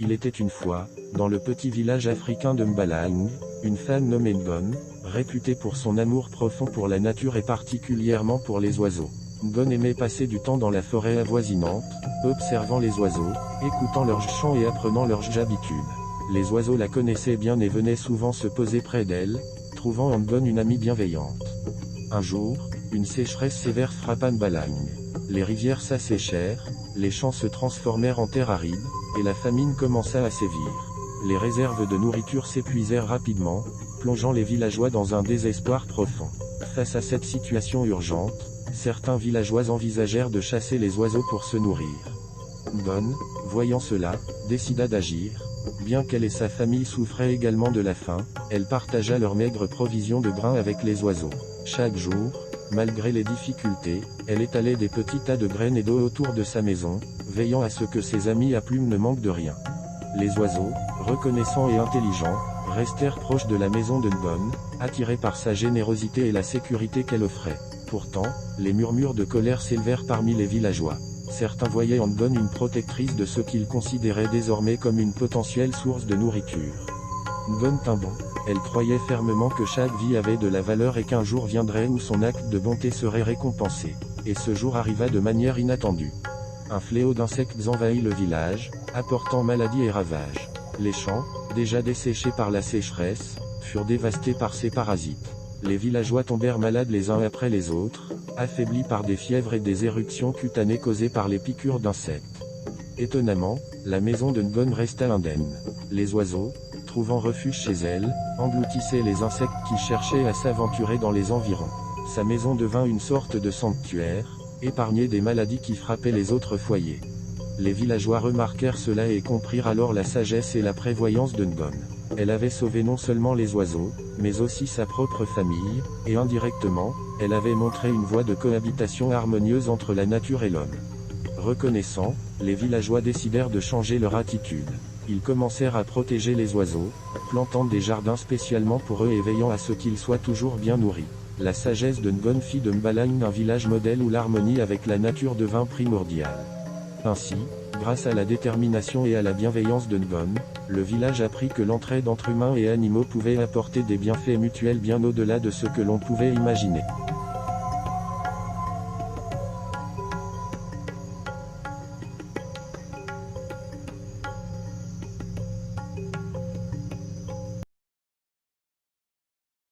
Il était une fois, dans le petit village africain de Mbalang, une femme nommée Ngon, réputée pour son amour profond pour la nature et particulièrement pour les oiseaux. Ngon aimait passer du temps dans la forêt avoisinante, observant les oiseaux, écoutant leurs chants et apprenant leurs habitudes. Les oiseaux la connaissaient bien et venaient souvent se poser près d'elle, trouvant en Ngon une amie bienveillante. Un jour, une sécheresse sévère frappa Mbalang. Les rivières s'asséchèrent, les champs se transformèrent en terre aride, et la famine commença à sévir. Les réserves de nourriture s'épuisèrent rapidement, plongeant les villageois dans un désespoir profond. Face à cette situation urgente, certains villageois envisagèrent de chasser les oiseaux pour se nourrir. Ngon, voyant cela, décida d'agir. Bien qu'elle et sa famille souffraient également de la faim, elle partagea leurs maigres provisions de grains avec les oiseaux. Chaque jour, malgré les difficultés, elle étalait des petits tas de graines et d'eau autour de sa maison, veillant à ce que ses amis à plumes ne manquent de rien. Les oiseaux, reconnaissants et intelligents, restèrent proches de la maison de Ngon, attirés par sa générosité et la sécurité qu'elle offrait. Pourtant, les murmures de colère s'élevèrent parmi les villageois. Certains voyaient en Ngon une protectrice de ce qu'ils considéraient désormais comme une potentielle source de nourriture. Ngon tint bon. Elle croyait fermement que chaque vie avait de la valeur et qu'un jour viendrait où son acte de bonté serait récompensé. Et ce jour arriva de manière inattendue. Un fléau d'insectes envahit le village, apportant maladies et ravages. Les champs, déjà desséchés par la sécheresse, furent dévastés par ces parasites. Les villageois tombèrent malades les uns après les autres, affaiblis par des fièvres et des éruptions cutanées causées par les piqûres d'insectes. Étonnamment, la maison de Ngon resta indemne. Les oiseaux, trouvant refuge chez elle, engloutissaient les insectes qui cherchaient à s'aventurer dans les environs. Sa maison devint une sorte de sanctuaire, épargnée des maladies qui frappaient les autres foyers. Les villageois remarquèrent cela et comprirent alors la sagesse et la prévoyance de Ngon. Elle avait sauvé non seulement les oiseaux, mais aussi sa propre famille, et indirectement, elle avait montré une voie de cohabitation harmonieuse entre la nature et l'homme. Reconnaissants, les villageois décidèrent de changer leur attitude. Ils commencèrent à protéger les oiseaux, plantant des jardins spécialement pour eux et veillant à ce qu'ils soient toujours bien nourris. La sagesse de Ngon fit de Mbalang un village modèle où l'harmonie avec la nature devint primordiale. Ainsi, grâce à la détermination et à la bienveillance de Ngon, le village apprit que l'entraide entre humains et animaux pouvait apporter des bienfaits mutuels bien au-delà de ce que l'on pouvait imaginer.